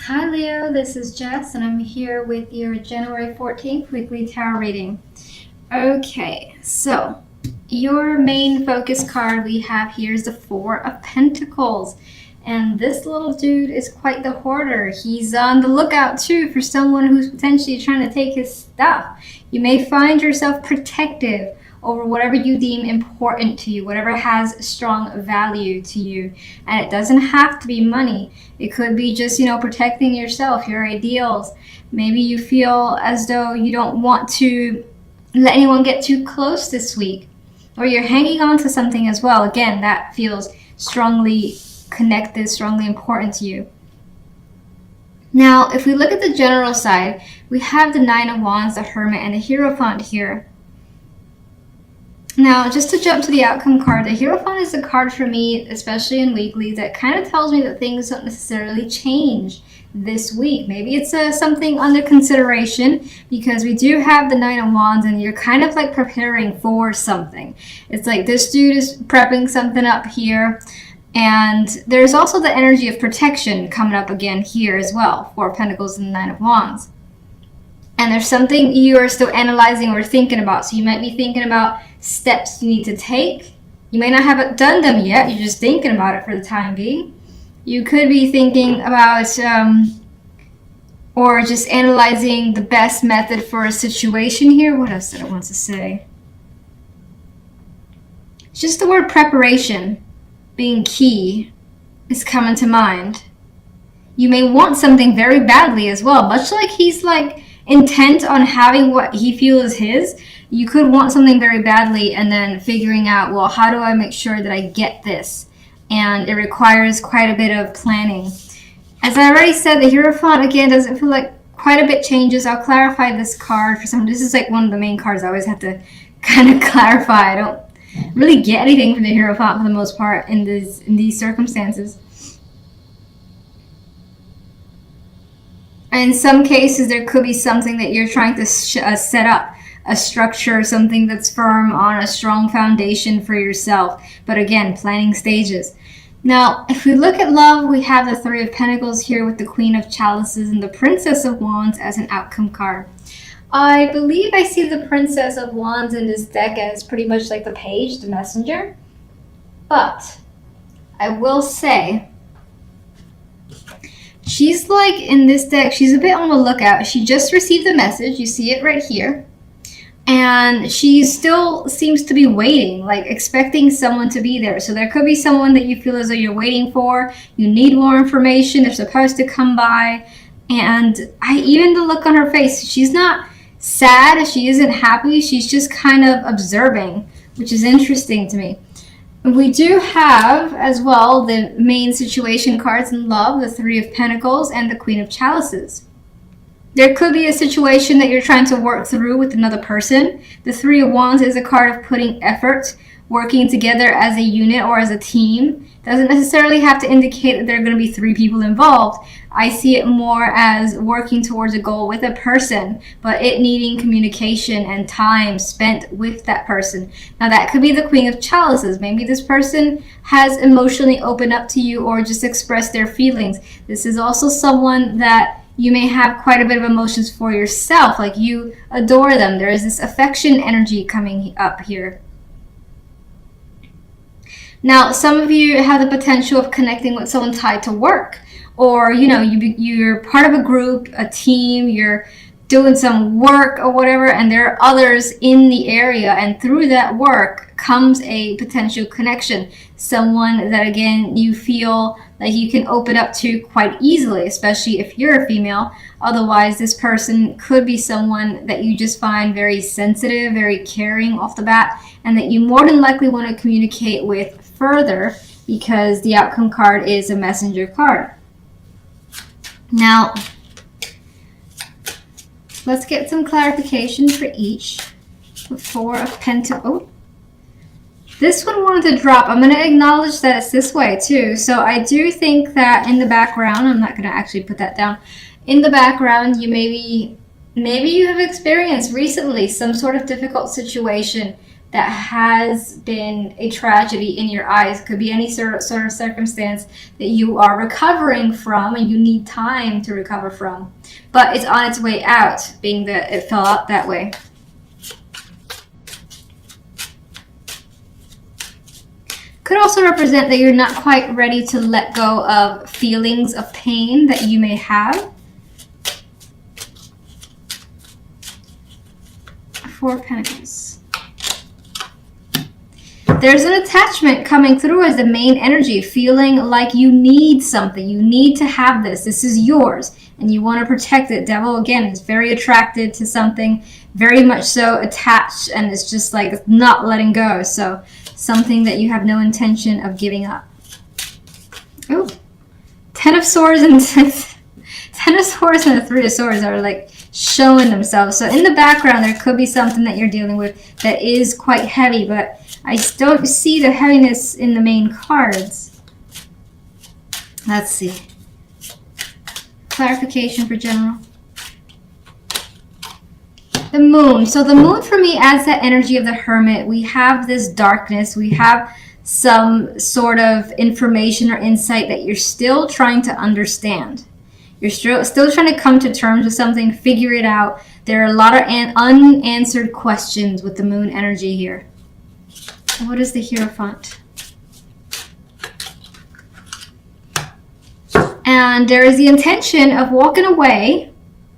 Hi Leo, this is Jess and I'm here with your January 14th weekly tarot reading. Okay, so your main focus card we have here is the Four of Pentacles. And this little dude is quite the hoarder. He's on the lookout too for someone who's potentially trying to take his stuff. You may find yourself protective over whatever you deem important to you, whatever has strong value to you. And it doesn't have to be money. It could be just, protecting yourself, your ideals. Maybe you feel as though you don't want to let anyone get too close this week. Or you're hanging on to something as well. Again, that feels strongly connected, strongly important to you. Now, if we look at the general side, we have the Nine of Wands, the Hermit, and the Hierophant here. Now, just to jump to the outcome card, the Hierophant is a card for me, especially in weekly, that kind of tells me that things don't necessarily change this week. Maybe it's something under consideration, because we do have the Nine of Wands and you're kind of like preparing for something. It's like this dude is prepping something up here. And there's also the energy of protection coming up again here as well. Four of Pentacles and the Nine of Wands. And there's something you are still analyzing or thinking about. So you might be thinking about steps you need to take. You may not have done them yet. You're just thinking about it for the time being. You could be thinking about or just analyzing the best method for a situation here. What else did I want to say? It's just the word preparation being key is coming to mind. You may want something very badly as well, much like he's like intent on having what he feels is his. You could want something very badly and then figuring out, well, how do I make sure that I get this? And it requires quite a bit of planning. As I already said, the Hierophant again doesn't feel like quite a bit changes. I'll clarify this card for some. This is like one of the main cards I always have to kind of clarify. I don't really get anything from the Hierophant for the most part in these circumstances. In some cases, there could be something that you're trying to set up, a structure, something that's firm on a strong foundation for yourself. But again, planning stages. Now, if we look at love, we have the Three of Pentacles here with the Queen of Chalices and the Princess of Wands as an outcome card. I believe I see the Princess of Wands in this deck as pretty much like the page, the messenger. But I will say, she's like in this deck, she's a bit on the lookout. She just received the message. You see it right here. And she still seems to be waiting, like expecting someone to be there. So there could be someone that you feel as though you're waiting for. You need more information. They're supposed to come by. And even the look on her face, she's not sad. She isn't happy. She's just kind of observing, which is interesting to me. We do have as well the main situation cards in love, the Three of Pentacles and the Queen of Chalices. There could be a situation that you're trying to work through with another person. The Three of Wands is a card of putting effort, working together as a unit or as a team. Doesn't necessarily have to indicate that there are going to be three people involved. I see it more as working towards a goal with a person, but it needing communication and time spent with that person. Now that could be the Queen of Chalices. Maybe this person has emotionally opened up to you or just expressed their feelings. This is also someone that you may have quite a bit of emotions for yourself, like you adore them. There is this affection energy coming up here. Now, some of you have the potential of connecting with someone tied to work, or you're part of a group, a team, you're doing some work or whatever, and there are others in the area, and through that work comes a potential connection. Someone that, again, you feel like you can open up to quite easily, especially if you're a female. Otherwise, this person could be someone that you just find very sensitive, very caring off the bat, and that you more than likely want to communicate with further, because the outcome card is a messenger card. Now, let's get some clarification for each. The Four of Pentacles. This one wanted to drop. I'm going to acknowledge that it's this way too. So I do think that in the background, I'm not going to actually put that down. In the background, you maybe you have experienced recently some sort of difficult situation that has been a tragedy in your eyes. It could be any sort of circumstance that you are recovering from and you need time to recover from. But it's on its way out, being that it fell out that way. Could also represent that you're not quite ready to let go of feelings of pain that you may have. Four of Pentacles. There's an attachment coming through as the main energy, feeling like you need something. You need to have this. This is yours, and you want to protect it. Devil, again, is very attracted to something, very much so attached, and it's just like it's not letting go. So something that you have no intention of giving up. Ooh, Ten of Swords and Ten of Swords and the Three of Swords are like showing themselves. So in the background, there could be something that you're dealing with that is quite heavy, but I don't see the heaviness in the main cards. Let's see. Clarification for general. The moon. So the moon for me adds that energy of the hermit. We have this darkness. We have some sort of information or insight that you're still trying to understand. You're still trying to come to terms with something, figure it out. There are a lot of unanswered questions with the moon energy here. What is the Hierophant? And there is the intention of walking away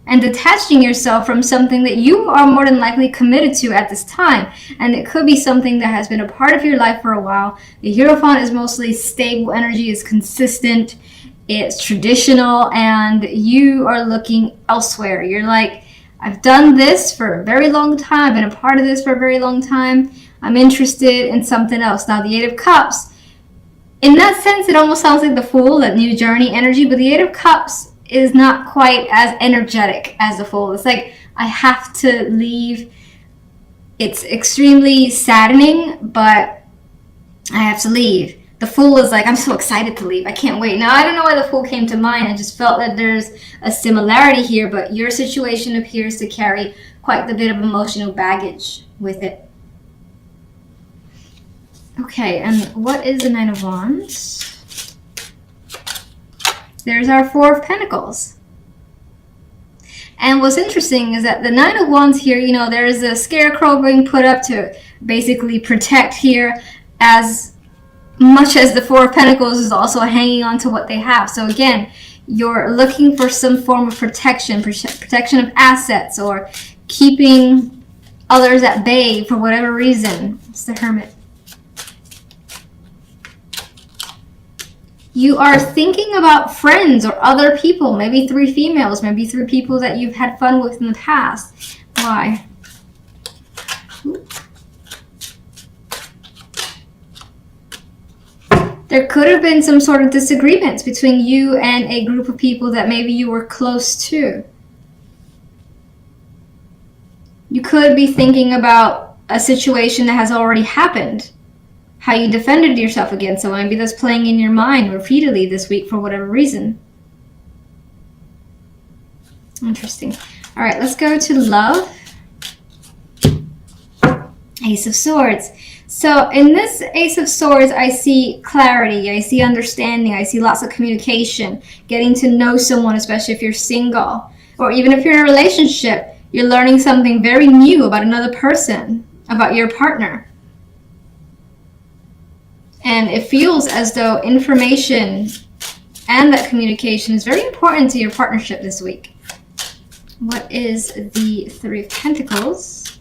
and detaching yourself from something that you are more than likely committed to at this time. And it could be something that has been a part of your life for a while. The Hierophant is mostly stable energy, is consistent, it's traditional, and you are looking elsewhere. You're like, I've done this for a very long time, I've been a part of this for a very long time. I'm interested in something else. Now, the Eight of Cups, in that sense, it almost sounds like the Fool, that new journey energy, but the Eight of Cups is not quite as energetic as the Fool. It's like, I have to leave. It's extremely saddening, but I have to leave. The Fool is like, I'm so excited to leave. I can't wait. Now, I don't know why the Fool came to mind. I just felt that there's a similarity here, but your situation appears to carry quite a bit of emotional baggage with it. Okay, and what is the Nine of Wands? There's our Four of Pentacles. And what's interesting is that the Nine of Wands here, you know, there's a scarecrow being put up to basically protect here, as much as the Four of Pentacles is also hanging on to what they have. So again, you're looking for some form of protection of assets, or keeping others at bay for whatever reason. It's the Hermit. You are thinking about friends or other people, maybe three females, maybe three people that you've had fun with in the past. Why? There could have been some sort of disagreements between you and a group of people that maybe you were close to. You could be thinking about a situation that has already happened, how you defended yourself against someone. Maybe that's playing in your mind repeatedly this week for whatever reason. Interesting. All right, let's go to love. Ace of Swords. So in this Ace of Swords, I see clarity, I see understanding, I see lots of communication, getting to know someone, especially if you're single, or even if you're in a relationship, you're learning something very new about another person, about your partner. And it feels as though information and that communication is very important to your partnership this week. What is the Three of Pentacles?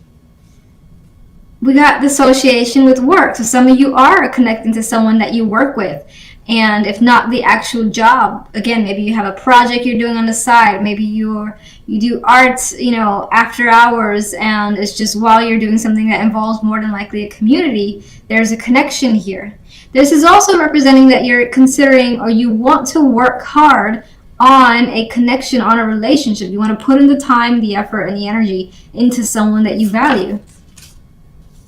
We got the association with work. So some of you are connecting to someone that you work with. And if not the actual job, again, maybe you have a project you're doing on the side. Maybe you do art, you know, after hours, and it's just while you're doing something that involves more than likely a community, there's a connection here. This is also representing that you're considering, or you want to work hard on a connection, on a relationship. You want to put in the time, the effort, and the energy into someone that you value.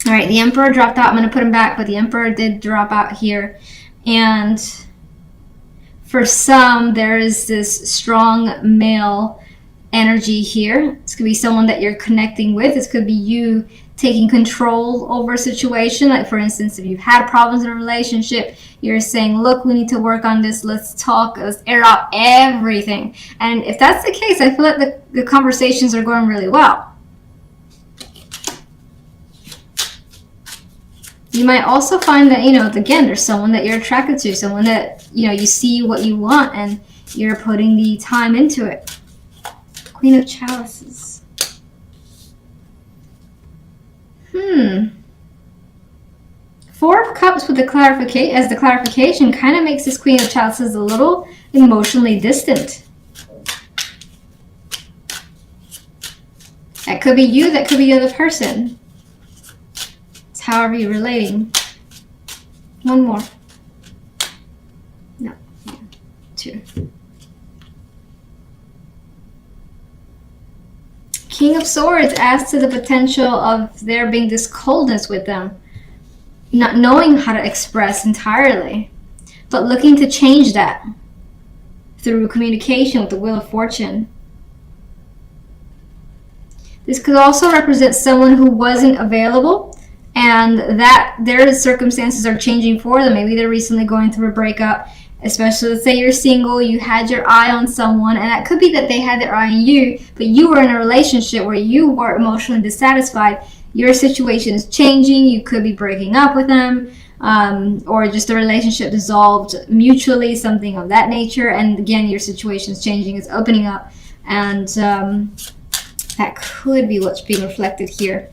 All right, the Emperor dropped out. I'm going to put him back, but the Emperor did drop out here. And for some, there is this strong male energy here. This could be someone that you're connecting with. This could be you taking control over a situation. Like, for instance, if you've had problems in a relationship, you're saying, look, we need to work on this. Let's talk. Let's air out everything. And if that's the case, I feel like the conversations are going really well. You might also find that, again, there's someone that you're attracted to, someone that, you see what you want and you're putting the time into it. Queen of Chalices. Four of Cups with the clarification kind of makes this Queen of Chalices a little emotionally distant. That could be you, that could be the other person. It's however you're relating. One more. No. Two. King of Swords adds to the potential of there being this coldness with them. Not knowing how to express entirely, but looking to change that through communication with the Wheel of Fortune. This could also represent someone who wasn't available and that their circumstances are changing for them. Maybe they're recently going through a breakup, especially let's say you're single, you had your eye on someone, and that could be that they had their eye on you, but you were in a relationship where you were emotionally dissatisfied. Your situation is changing. You could be breaking up with them, or just the relationship dissolved mutually, something of that nature. And again, your situation is changing, it's opening up, and that could be what's being reflected here.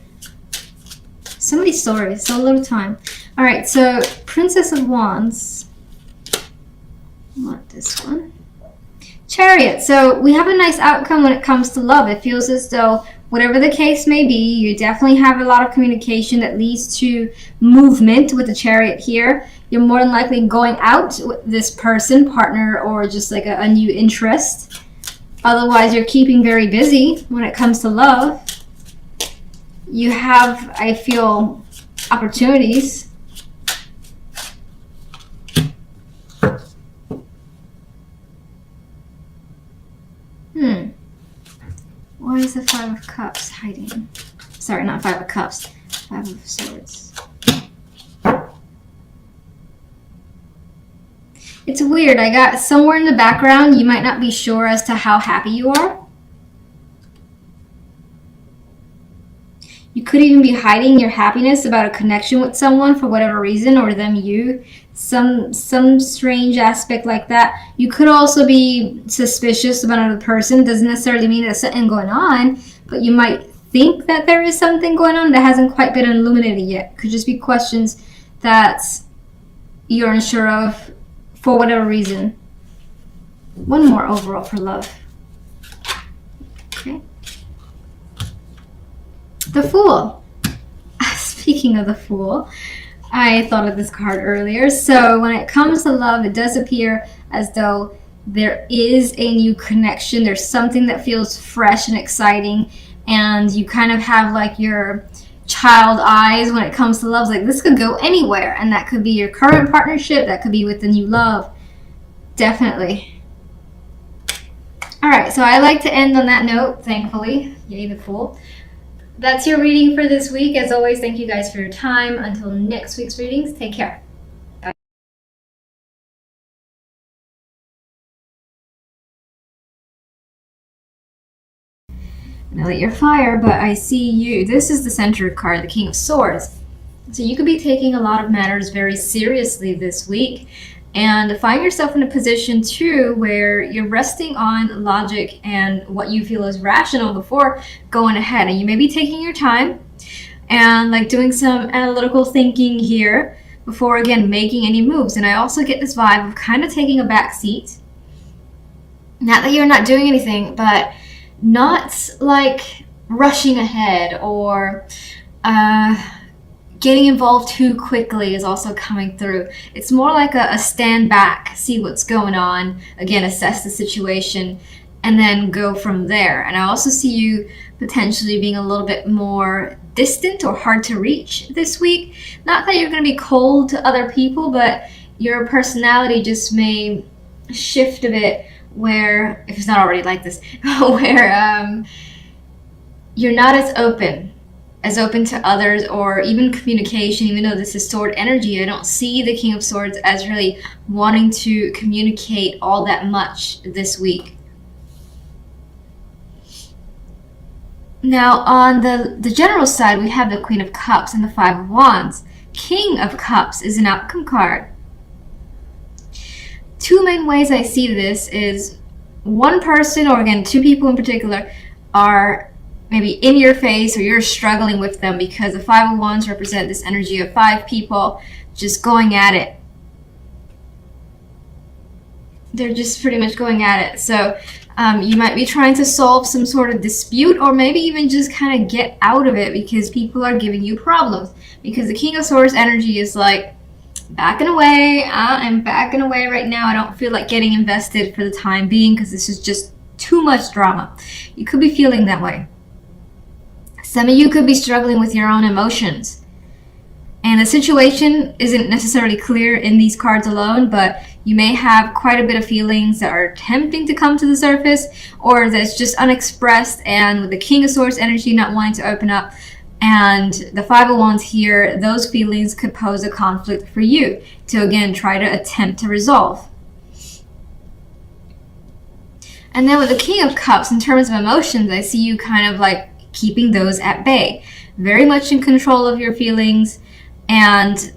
So many stories, so little time. All right, so Princess of Wands. I want this one. Chariot. So we have a nice outcome when it comes to love. It feels as though whatever the case may be, you definitely have a lot of communication that leads to movement with the Chariot here. You're more than likely going out with this person, partner, or just like a new interest. Otherwise, you're keeping very busy when it comes to love. You have, I feel, opportunities. Why is the Five of Cups hiding? Sorry, not Five of Cups. Five of Swords. It's weird. I got somewhere in the background, you might not be sure as to how happy you are. You could even be hiding your happiness about a connection with someone for whatever reason, or them you. Some strange aspect like that. You could also be suspicious about another person. It doesn't necessarily mean there's something going on, but you might think that there is something going on that hasn't quite been illuminated yet. Could just be questions that you're unsure of for whatever reason. One more overall for love. Okay. The Fool. Speaking of the Fool, I thought of this card earlier. So when it comes to love, it does appear as though there is a new connection. There's something that feels fresh and exciting, and you kind of have like your child eyes when it comes to love. Like, this could go anywhere, and that could be your current partnership, that could be with the new love. Definitely. All right, so I like to end on that note, thankfully. Yay, the Fool. That's your reading for this week. As always, thank you guys for your time. Until next week's readings, take care. Bye. I know that you're fire, but I see you. This is the center card, the King of Swords. So you could be taking a lot of matters very seriously this week, and find yourself in a position too where you're resting on logic and what you feel is rational before going ahead. And you may be taking your time and like doing some analytical thinking here before, again, making any moves. And I also get this vibe of kind of taking a back seat. Not that you're not doing anything, but not like rushing ahead or getting involved too quickly is also coming through. It's more like a stand back, see what's going on, again, assess the situation, and then go from there. And I also see you potentially being a little bit more distant or hard to reach this week. Not that you're going to be cold to other people, but your personality just may shift a bit where, if it's not already like this, where you're not as open as open to others or even communication. Even though this is sword energy, I don't see the King of Swords as really wanting to communicate all that much this week. Now, on the general side, we have the Queen of Cups and the Five of Wands. King of Cups is an outcome card. Two main ways I see this is one person, or again, two people in particular, are maybe in your face or you're struggling with them, because the Five of Wands represent this energy of five people just going at it. They're just pretty much going at it. So you might be trying to solve some sort of dispute, or maybe even just kind of get out of it because people are giving you problems. Because the King of Swords energy is like, backing away. I'm backing away right now. I don't feel like getting invested for the time being because this is just too much drama. You could be feeling that way. Some of you could be struggling with your own emotions. And the situation isn't necessarily clear in these cards alone, but you may have quite a bit of feelings that are attempting to come to the surface, or that's just unexpressed, and with the King of Swords energy not wanting to open up, and the Five of Wands here, those feelings could pose a conflict for you to, again, try to attempt to resolve. And then with the King of Cups, in terms of emotions, I see you kind of like keeping those at bay. Very much in control of your feelings, and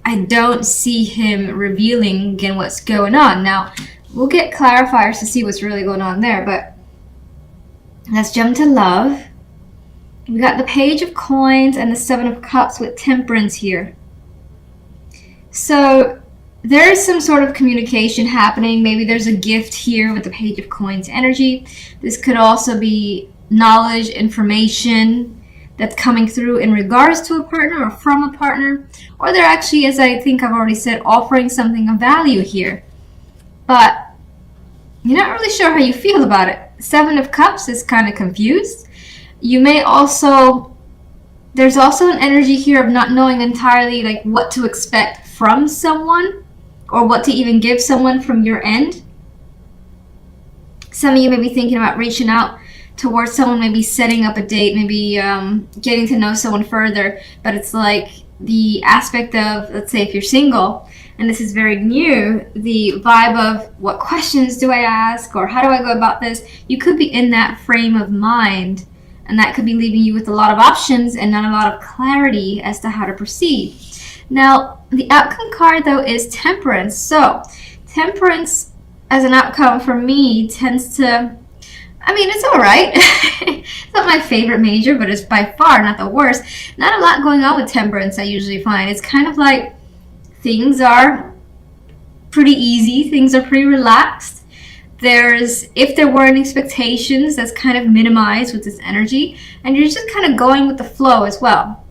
I don't see him revealing, again, what's going on. Now, we'll get clarifiers to see what's really going on there, but let's jump to love. We got the Page of Coins and the Seven of Cups with Temperance here. So there is some sort of communication happening. Maybe there's a gift here with the Page of Coins energy. This could also be knowledge, information that's coming through in regards to a partner or from a partner. Or they're actually, as I think I've already said, offering something of value here. But you're not really sure how you feel about it. Seven of Cups is kind of confused. You may also, there's also an energy here of not knowing entirely like what to expect from someone or what to even give someone from your end. Some of you may be thinking about reaching out towards someone, maybe setting up a date, maybe getting to know someone further, but it's like the aspect of, let's say if you're single, and this is very new, the vibe of what questions do I ask or how do I go about this? You could be in that frame of mind, and that could be leaving you with a lot of options and not a lot of clarity as to how to proceed. Now, the outcome card, though, is Temperance. So, Temperance as an outcome for me tends to, I mean, it's all right. It's not my favorite major, but it's by far not the worst. Not a lot going on with Temperance, I usually find. It's kind of like things are pretty easy. Things are pretty relaxed. If there weren't expectations, that's kind of minimized with this energy, and you're just kind of going with the flow as well.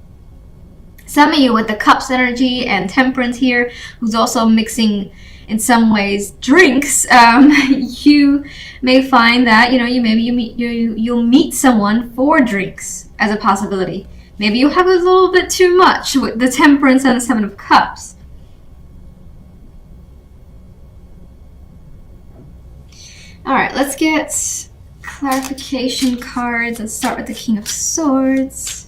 Some of you with the Cups energy and Temperance here, who's also mixing in some ways drinks, you may find that you'll meet someone for drinks as a possibility. Maybe you have a little bit too much with the Temperance and the Seven of Cups. All right, let's get clarification cards. Let's start with the King of Swords.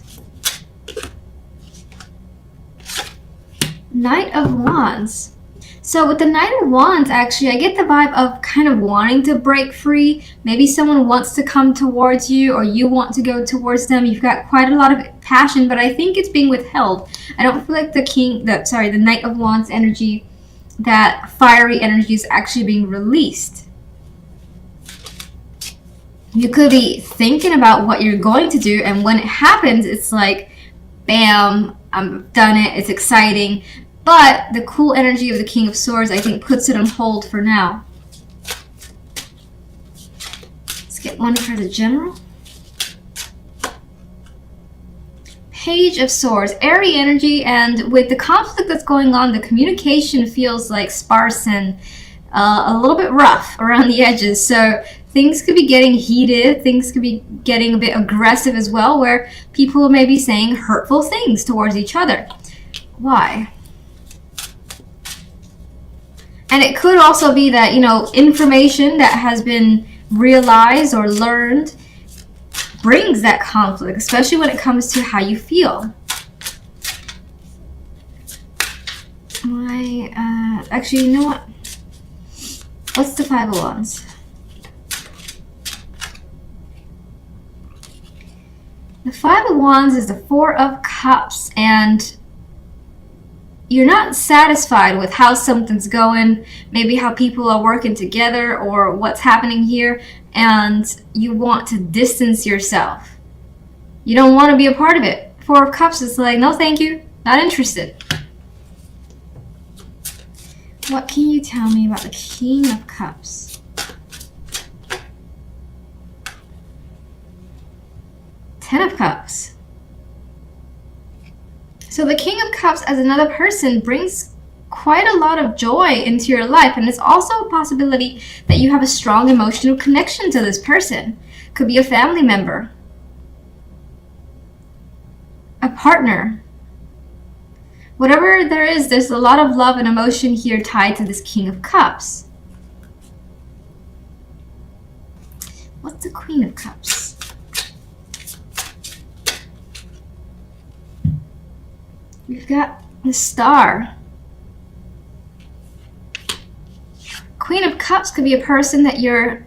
Knight of Wands. So with the Knight of Wands, actually, I get the vibe of kind of wanting to break free. Maybe someone wants to come towards you or you want to go towards them. You've got quite a lot of passion, but I think it's being withheld. I don't feel like the Knight of Wands energy, that fiery energy is actually being released. You could be thinking about what you're going to do, and when it happens, it's like, bam, I've done it, it's exciting. But the cool energy of the King of Swords, I think, puts it on hold for now. Let's get one for the General. Page of Swords, airy energy, and with the conflict that's going on, the communication feels like sparse and a little bit rough around the edges. So things could be getting heated, things could be getting a bit aggressive as well, where people may be saying hurtful things towards each other. Why? And it could also be that, information that has been realized or learned brings that conflict, especially when it comes to how you feel. Actually, you know what? What's the Five of Wands? The Five of Wands is the Four of Cups, and you're not satisfied with how something's going, maybe how people are working together or what's happening here, and you want to distance yourself. You don't want to be a part of it. Four of Cups is like, no thank you, not interested. What can you tell me about the King of Cups? Ten of Cups. So the King of Cups as another person brings quite a lot of joy into your life, and it's also a possibility that you have a strong emotional connection to this person. Could be a family member, a partner. Whatever there is, there's a lot of love and emotion here tied to this King of Cups. What's the Queen of Cups? We've got the Star. Queen of Cups could be a person that you're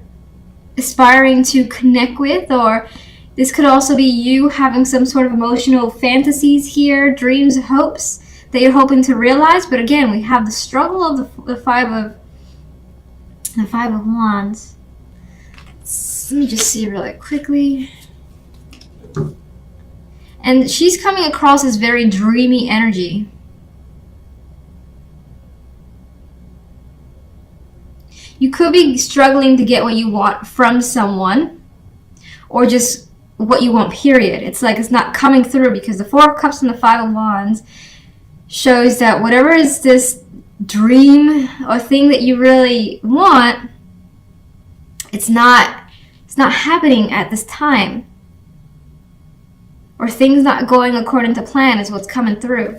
aspiring to connect with, or this could also be you having some sort of emotional fantasies here, dreams, hopes that you're hoping to realize. But again, we have the struggle of the Five of Wands. Let me just see really quickly. And she's coming across as very dreamy energy. You could be struggling to get what you want from someone, or just what you want, period. It's like it's not coming through, because the Four of Cups and the Five of Wands shows that whatever is this dream or thing that you really want, it's not happening at this time. Or things not going according to plan is what's coming through.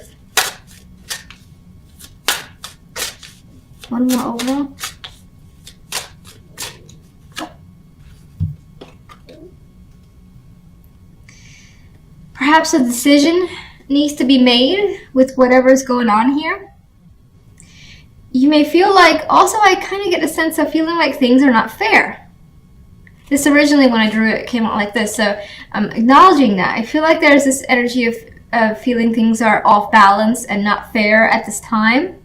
One more overall. Perhaps a decision needs to be made with whatever's going on here. You may feel like, also I kind of get a sense of feeling like things are not fair. This originally, when I drew it, came out like this, so I'm acknowledging that. I feel like there's this energy of feeling things are off balance and not fair at this time.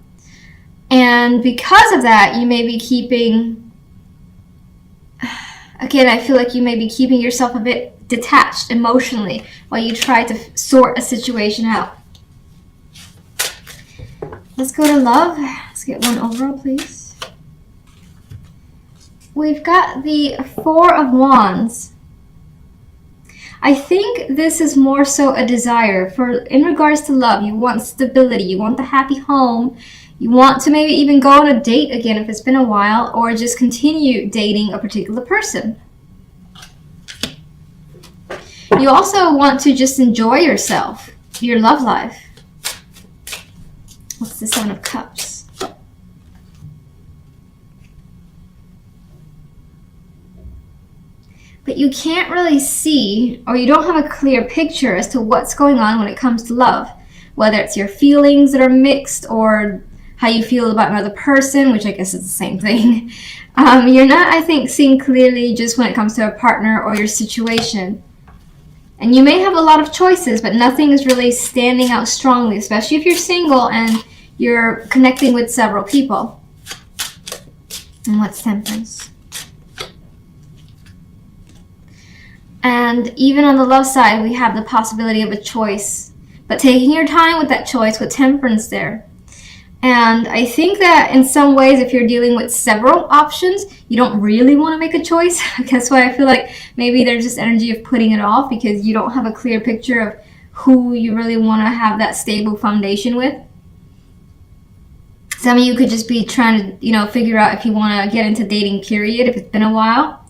And because of that, you may be keeping, again, I feel like you may be keeping yourself a bit detached emotionally while you try to sort a situation out. Let's go to love. Let's get one overall, please. We've got the Four of Wands. I think this is more so a desire for, in regards to love, you want stability, you want the happy home, you want to maybe even go on a date again if it's been a while, or just continue dating a particular person. You also want to just enjoy yourself, your love life. What's the Seven of Cups? But you can't really see, or you don't have a clear picture as to what's going on when it comes to love. Whether it's your feelings that are mixed, or how you feel about another person, which I guess is the same thing. You're not, I think, seeing clearly just when it comes to a partner or your situation. And you may have a lot of choices, but nothing is really standing out strongly, especially if you're single and you're connecting with several people. And what's Temperance? And even on the love side, we have the possibility of a choice, but taking your time with that choice with Temperance there. And I think that in some ways, if you're dealing with several options, you don't really want to make a choice. That's why I feel like maybe there's this energy of putting it off, because you don't have a clear picture of who you really want to have that stable foundation with. Some of you could just be trying to, figure out if you want to get into dating, period, if it's been a while.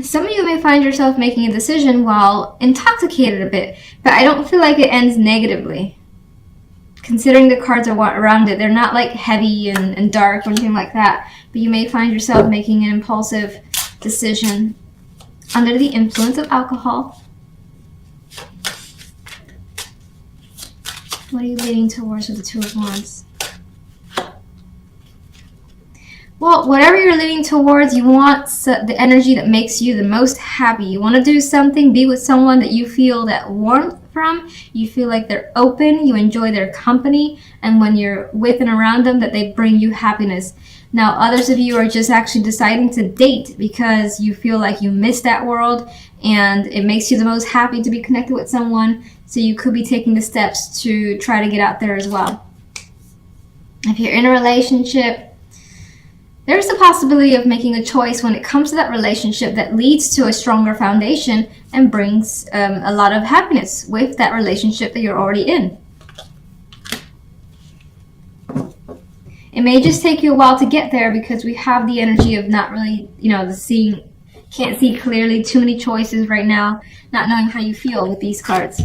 Some of you may find yourself making a decision while intoxicated a bit, but I don't feel like it ends negatively. considering the cards around it, they're not like heavy and dark or anything like that. But you may find yourself making an impulsive decision under the influence of alcohol. What are you leaning towards with the Two of Wands? Well, whatever you're leaning towards, you want the energy that makes you the most happy. You want to do something, be with someone that you feel that warmth from. You feel like they're open, you enjoy their company, and when you're with and around them, that they bring you happiness. Now, others of you are just actually deciding to date because you feel like you miss that world and it makes you the most happy to be connected with someone. So you could be taking the steps to try to get out there as well. If you're in a relationship, there's a possibility of making a choice when it comes to that relationship that leads to a stronger foundation and brings a lot of happiness with that relationship that you're already in. It may just take you a while to get there because we have the energy of not really, can't see clearly, too many choices right now, not knowing how you feel with these cards.